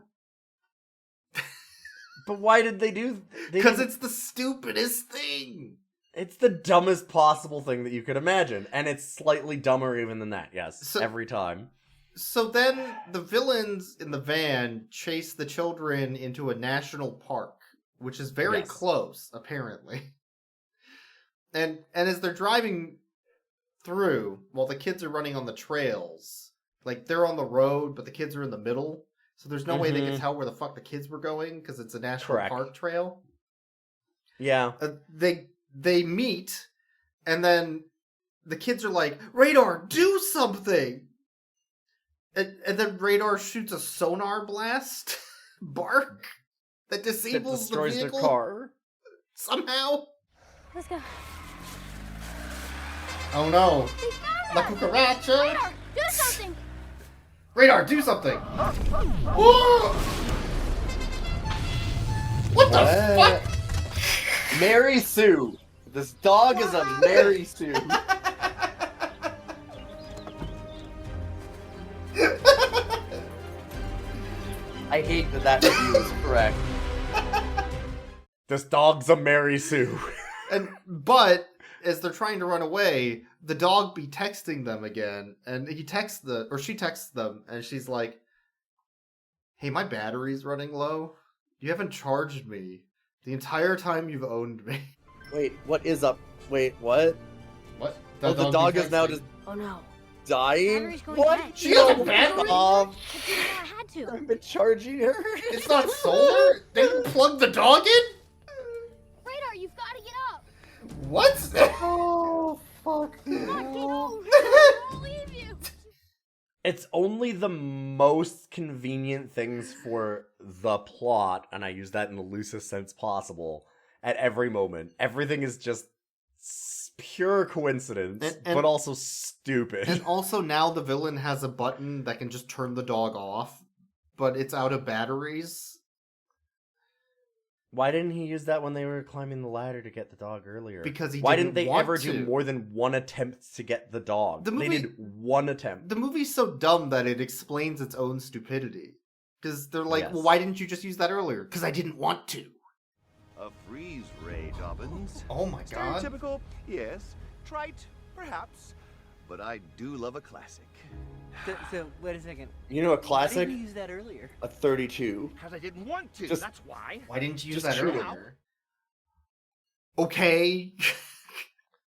But why did they do... Because it's the stupidest thing. It's the dumbest possible thing that you could imagine. And it's slightly dumber even than that, yes. Every time. So then the villains in the van chase the children into a national park, which is very Yes. close, apparently. And as they're driving through, while the kids are running on the trails, like they're on the road, but the kids are in the middle, so there's no way they can tell where the fuck the kids were going because it's a national Correct. park trail. Yeah. They meet, and then the kids are like, "R.A.D.A.R, do something!" And then R.A.D.A.R shoots a sonar blast bark that disables the destroys vehicle their car. somehow. Let's go. Oh no! They found La us! cucaracha! R.A.D.A.R, do something! R.A.D.A.R, do something! Whoa! What the fuck? Mary Sue. This dog is a Mary Sue. I hate that review is correct. This dog's a Mary Sue. But as they're trying to run away, the dog be texting them again, and she texts them, and she's like, "Hey, my battery's running low. You haven't charged me the entire time you've owned me." Wait, what is up? Wait, what? What? Oh, the dog is now just Oh no. dying? Battery's going What? dead. She has a battery? But you know I had to. I've been charging her. It's not solar? They didn't plug the dog in? R.A.D.A.R, you've got to get up. What? Oh, fuck. Come on, get over. I won't leave you. It's only the most convenient things for the plot, and I use that in the loosest sense possible, at every moment. Everything is just pure coincidence, but also stupid. And also now the villain has a button that can just turn the dog off, but it's out of batteries. Why didn't he use that when they were climbing the ladder to get the dog earlier? Because he Why didn't didn't they want ever to. do more than one attempt to get the dog? The movie- They did one attempt. The movie's so dumb that it explains its own stupidity. Because they're like, Yes. well, why didn't you just use that earlier? Because I didn't want to. A freeze ray, Dobbins. Oh my god. Stereotypical, yes. Trite, perhaps. But I do love a classic. So wait a second. You know a Why classic? didn't you use that earlier? A 32. Because I didn't want to, Just- that's why. Why didn't you use Just that shoot it. earlier? Okay.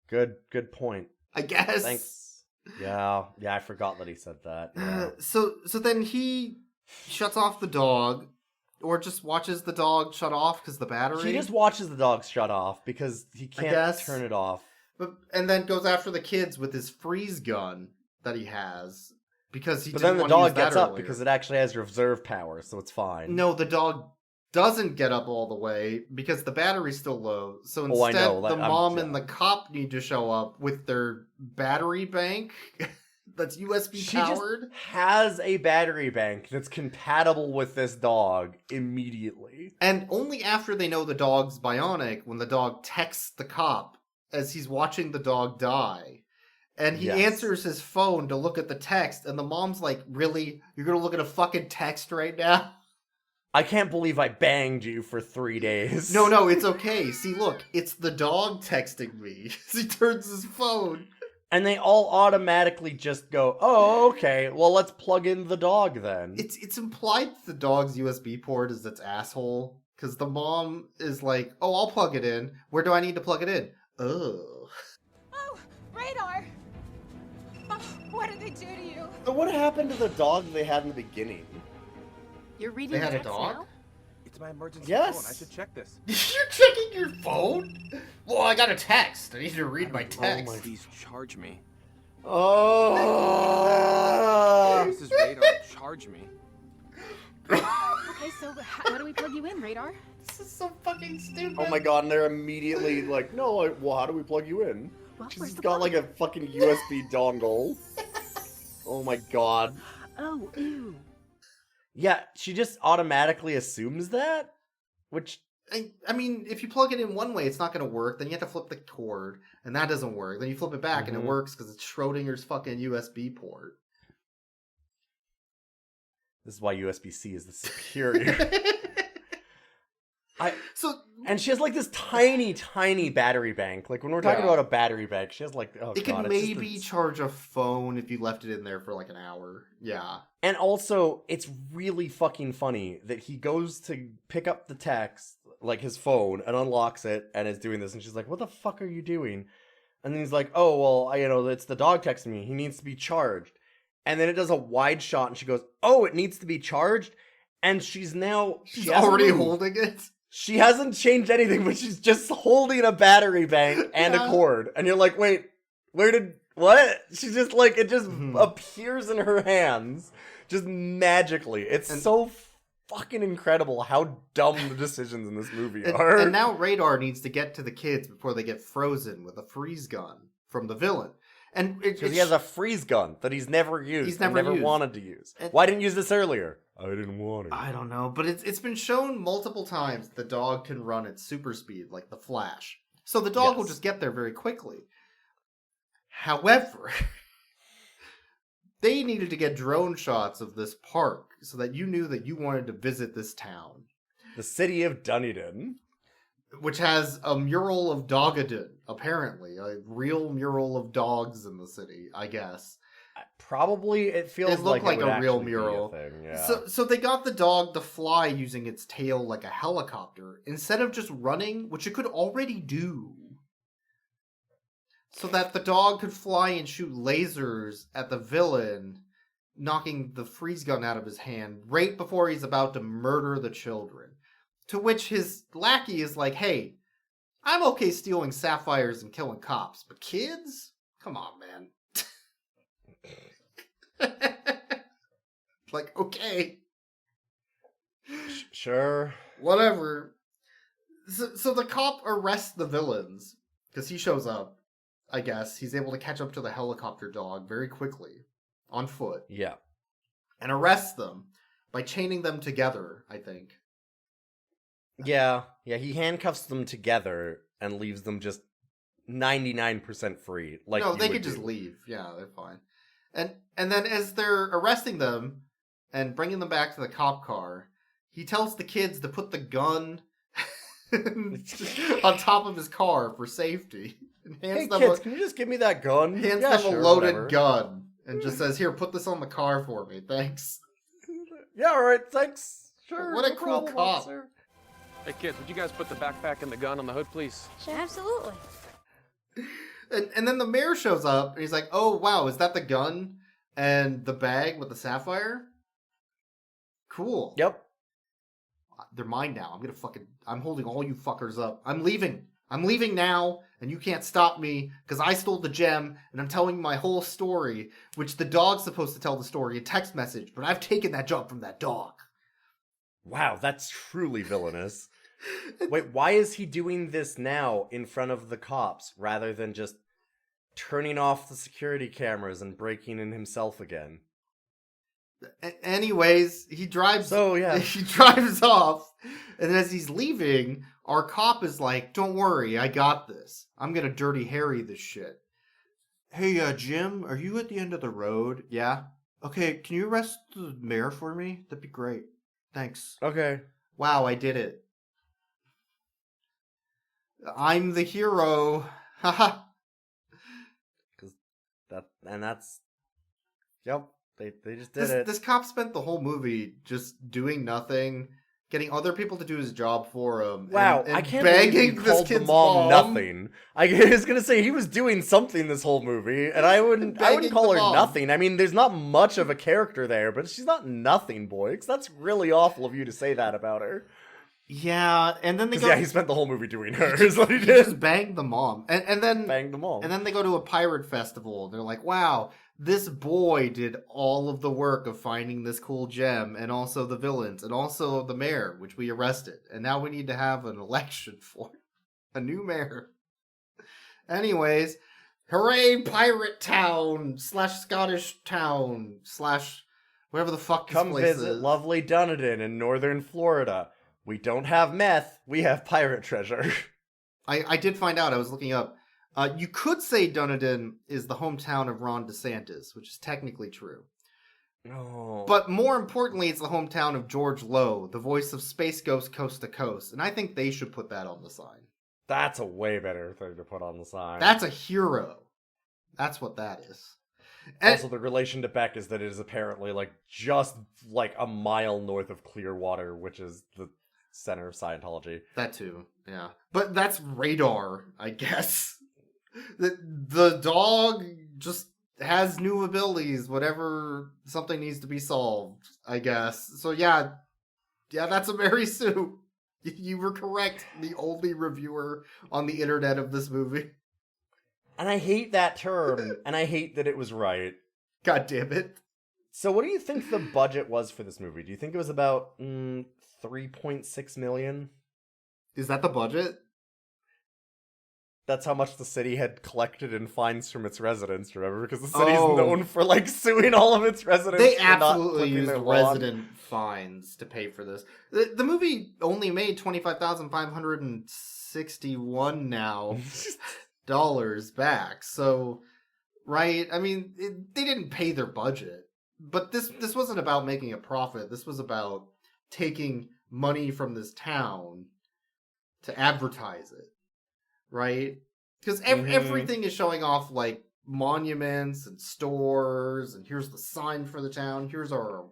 Good point. I guess. Thanks. Yeah, I forgot that he said that. Yeah. So then he shuts off the dog, or just watches the dog shut off because the battery. He just watches the dog shut off because he can't guess. turn it off. And then goes after the kids with his freeze gun that he has because he. But didn't then the want to use dog gets that up earlier. because it actually has reserve power, so it's fine. No, the dog doesn't get up all the way because the battery's still low. So Oh, I instead, know. the mom and the cop need to show up with their battery bank that's USB powered. Just has a battery bank that's compatible with this dog immediately. And only after they know the dog's bionic, when the dog texts the cop as he's watching the dog die. And he answers his phone to look at the text, and the mom's like, really? You're gonna look at a fucking text right now? I can't believe I banged you for 3 days. No, it's okay. See, look, it's the dog texting me. He turns his phone. And they all automatically just go, oh, okay, well, let's plug in the dog then. It's implied the dog's USB port is its asshole, because the mom is like, oh, I'll plug it in. Where do I need to plug it in? Oh. Oh, R.A.D.A.R. Oh, what did they do to you? So what happened to the dog they had in the beginning? You're reading They had a text dog? now? It's my emergency Yes. phone. I should check this. You're checking your phone? Well, I got a text. I need to read my text. Please charge me. Oh. This is R.A.D.A.R. Charge me. Okay, so how do we plug you in, R.A.D.A.R? This is so fucking stupid. Oh my god, and they're immediately like, no, well, how do we plug you in? Well, She's where's the got plug? like a fucking USB dongle. Oh my god. Oh, ew. Yeah, she just automatically assumes that? Which... I mean, if you plug it in one way, it's not going to work. Then you have to flip the cord, and that doesn't work. Then you flip it back, and it works because it's Schrodinger's fucking USB port. This is why USB-C is the superior. And she has like this tiny, tiny battery bank. Like when we're talking about a battery bank, she has like, oh it god. It can maybe charge a phone if you left it in there for like an hour. Yeah. And also, it's really fucking funny that he goes to pick up the text, like his phone, and unlocks it, and is doing this, and she's like, what the fuck are you doing? And then he's like, oh, well, it's the dog texting me. He needs to be charged. And then it does a wide shot, and she goes, oh, it needs to be charged? And she's already holding it? She hasn't changed anything, but she's just holding a battery bank and a cord. And you're like, wait, what? She's just like, it just appears in her hands, just magically. It's so fucking incredible how dumb the decisions in this movie are. And now R.A.D.A.R. needs to get to the kids before they get frozen with a freeze gun from the villain. And because he has a freeze gun that he's never used. He's never wanted to use. Why didn't you use this earlier? I didn't want to. I don't know, but it's been shown multiple times the dog can run at super speed, like the Flash. So the dog will just get there very quickly. However, they needed to get drone shots of this park so that you knew that you wanted to visit this town. The city of Dunedin. Which has a mural of Dogadon, apparently. A real mural of dogs in the city, I guess. Probably, it feels it looked like a real mural. Thing, yeah. So they got the dog to fly using its tail like a helicopter, instead of just running, which it could already do. So that the dog could fly and shoot lasers at the villain, knocking the freeze gun out of his hand right before he's about to murder the children. To which his lackey is like, hey, I'm okay stealing sapphires and killing cops, but kids? Come on, man. Like, okay. Sure. Whatever. So the cop arrests the villains, because he shows up, I guess. He's able to catch up to the helicopter dog very quickly, on foot. Yeah. And arrests them by chaining them together, I think. Yeah, he handcuffs them together and leaves them just 99% free. Like no, they could just leave. Yeah, they're fine. And then as they're arresting them and bringing them back to the cop car, he tells the kids to put the gun on top of his car for safety. And hands them kids, can you just give me that gun? Hands them a loaded gun and just says, here, put this on the car for me. Thanks. Yeah, alright, thanks. Sure. What a cool cop. Officer. Hey kids, would you guys put the backpack and the gun on the hood, please? Sure, absolutely. And then the mayor shows up, and he's like, oh, wow, is that the gun and the bag with the sapphire? Cool. Yep. They're mine now. I'm holding all you fuckers up. I'm leaving. I'm leaving now, and you can't stop me, because I stole the gem, and I'm telling you my whole story, which the dog's supposed to tell the story in text message, but I've taken that job from that dog. Wow, that's truly villainous. Wait, why is he doing this now in front of the cops, rather than just turning off the security cameras and breaking in himself again? Anyways, he drives he drives off, and as he's leaving, our cop is like, "Don't worry, I got this. I'm gonna Dirty Harry this shit." Hey, Jim, are you at the end of the road? Yeah? Okay, can you arrest the mayor for me? That'd be great. Thanks. Okay. Wow, I did it. I'm the hero. Haha. Yep. They just did it. This cop spent the whole movie just doing nothing, getting other people to do his job for him. Wow, and I can't begging believe you called the mom nothing. I was gonna say he was doing something this whole movie, and I wouldn't call her nothing. I mean, there's not much of a character there, but she's not nothing, Boyks. That's really awful of you to say that about her. Yeah, and then they go. Yeah, he spent the whole movie doing her. Is what he He did. just banged the mom, and then Banged the mom. And then they go to a pirate festival. They're like, "Wow, this boy did all of the work of finding this cool gem, and also the villains, and also the mayor, which we arrested. And now we need to have an election for a new mayor." Anyways, hooray, pirate town / Scottish town / whatever the fuck this Come place visit is. lovely Dunedin in northern Florida. We don't have meth. We have pirate treasure. I did find out. I was looking up. You could say Dunedin is the hometown of Ron DeSantis, which is technically true. Oh. But more importantly, it's the hometown of George Lowe, the voice of Space Ghost Coast to Coast. And I think they should put that on the sign. That's a way better thing to put on the sign. That's a hero. That's what that is. And also, the relation to Beck is that it is apparently just a mile north of Clearwater, which is the center of Scientology. that too, yeah. But that's R.A.D.A.R, I guess. The dog just has new abilities, whatever something needs to be solved, I guess. So yeah, that's a Mary Sue. You were correct, the only reviewer on the internet of this movie. And I hate that term, and I hate that it was right. God damn it. So what do you think the budget was for this movie? Do you think it was about 3.6 million? Is that the budget? That's how much the city had collected in fines from its residents, remember? Because the city's known for, suing all of its residents. They for not absolutely clipping used their lawn. resident fines to pay for this. The movie only made $25,561 now dollars back. So, right? I mean, they didn't pay their budget. But this wasn't about making a profit. This was about taking money from this town to advertise it. Right? Because everything is showing off monuments and stores, and here's the sign for the town. Here's our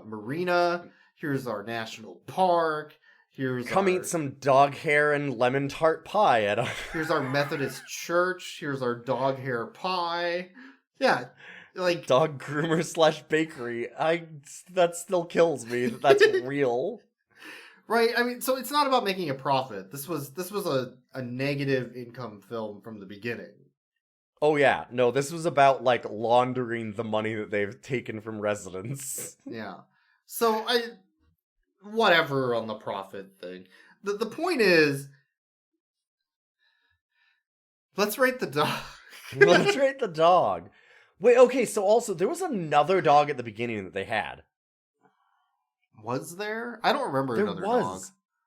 marina. Here's our national park. Come eat some dog hair and lemon tart pie at Here's our Methodist church. Here's our dog hair pie. Yeah, dog groomer / bakery. That still kills me that that's real. Right, I mean, so it's not about making a profit. This was a negative income film from the beginning. Oh yeah, no, this was about laundering the money that they've taken from residents. Yeah. So whatever on the profit thing. The point is, let's rate the dog. Let's rate the dog. Wait, okay, so also there was another dog at the beginning that they had. Was there? I don't remember another dog.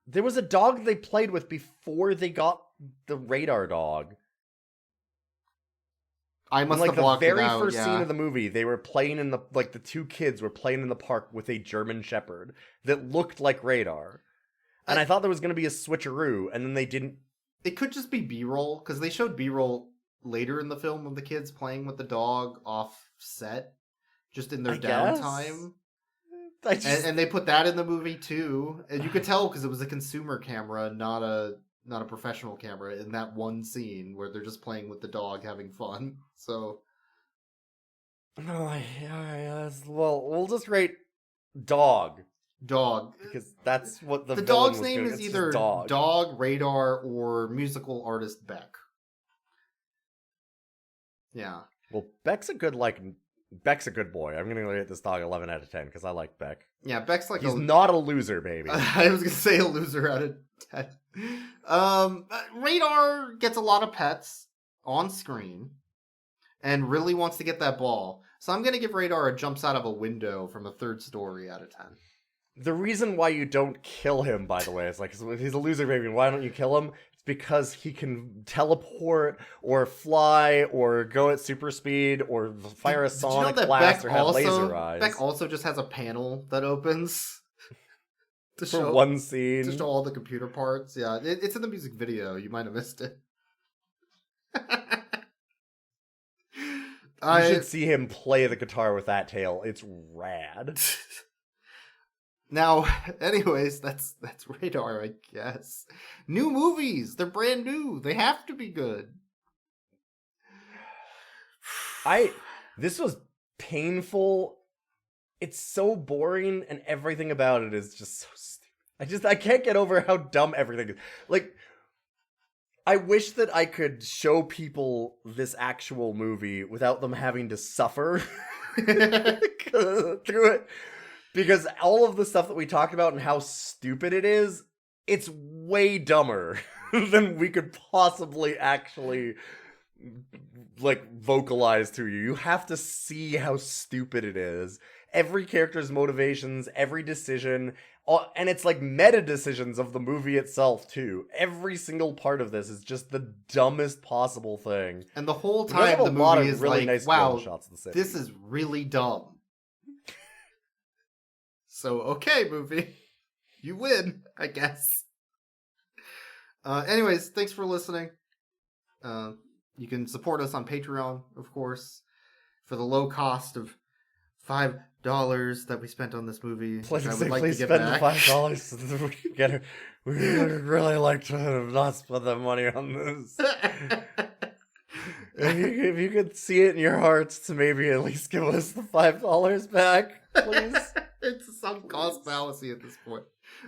There was a dog they played with before they got the R.A.D.A.R dog. I must have blocked it out. The very first scene of the movie, they were playing in the two kids were playing in the park with a German Shepherd that looked like R.A.D.A.R. And I thought there was going to be a switcheroo, and then they didn't. It could just be B-roll, because they showed B-roll later in the film of the kids playing with the dog off set, just in their downtime. And they put that in the movie too, and you could tell because it was a consumer camera, not a professional camera, in that one scene where they're just playing with the dog, having fun. So, well, we'll just rate dog Dog. Because that's what the The villain dog's was name doing. is It's just either dog. R.A.D.A.R, or musical artist Beck. Yeah. Well, Beck's a good boy. I'm gonna rate this dog 11 out of 10 because I like Beck. Yeah, Beck's like He's not a loser, baby. I was gonna say a loser out of 10. R.A.D.A.R gets a lot of pets on screen and really wants to get that ball. So I'm gonna give R.A.D.A.R a jumps out of a window from a 3rd story out of 10. The reason why you don't kill him, by the way, is like, he's a loser, baby. Why don't you kill him? It's because he can teleport, or fly, or go at super speed, or fire a sonic blast, or have laser eyes. Beck also just has a panel that opens for one scene. To show all the computer parts. Yeah, it's in the music video. You might have missed it. You should see him play the guitar with that tail. It's rad. Now, anyways, that's R.A.D.A.R, I guess. New movies. They're brand new. They have to be good. This was painful. It's so boring, and everything about it is just so stupid. I can't get over how dumb everything is. Like, I wish that I could show people this actual movie without them having to suffer through it. Because all of the stuff that we talked about and how stupid it is, it's way dumber than we could possibly actually, like, vocalize to you. You have to see how stupid it is. Every character's motivations, every decision, and it's like meta decisions of the movie itself, too. Every single part of this is just the dumbest possible thing. And the whole time the movie is really like, nice wow, this is really dumb. So, okay, movie. You win, I guess. Anyways, thanks for listening. You can support us on Patreon, of course, for the low cost of $5 that we spent on this movie. Please, I would like to get spend back. the $5 so that we can get it. We would really like to have not spent that money on this. If you could see it in your hearts to maybe at least give us the $5 back, please. It's some cost fallacy at this point.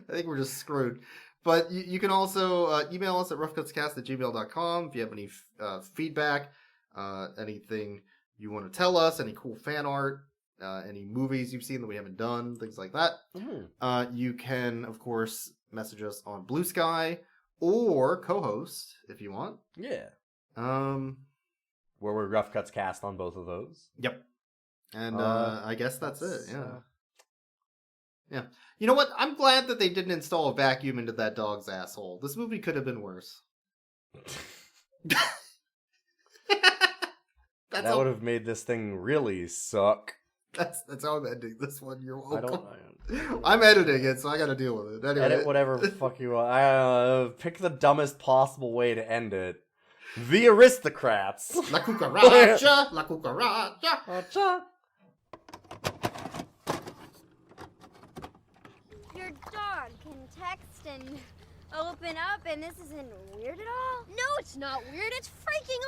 I think we're just screwed. But you can also email us at roughcutscast@gmail.com if you have any feedback, anything you want to tell us, any cool fan art, any movies you've seen that we haven't done, things like that. You can, of course, message us on Blue Sky or co-host if you want. Yeah. Where we're Rough Cuts Cast on both of those. Yep. And I guess that's it. Yeah. Yeah. You know what? I'm glad that they didn't install a vacuum into that dog's asshole. This movie could have been worse. That would have made this thing really suck. That's how I'm ending this one. You're welcome. I'm editing it, so I gotta deal with it. Anyway. Edit whatever the fuck you want. Pick the dumbest possible way to end it. The Aristocrats. La cucaracha, la cucaracha. Your dog can text and open up, and this isn't weird at all? No, it's not weird. It's freaking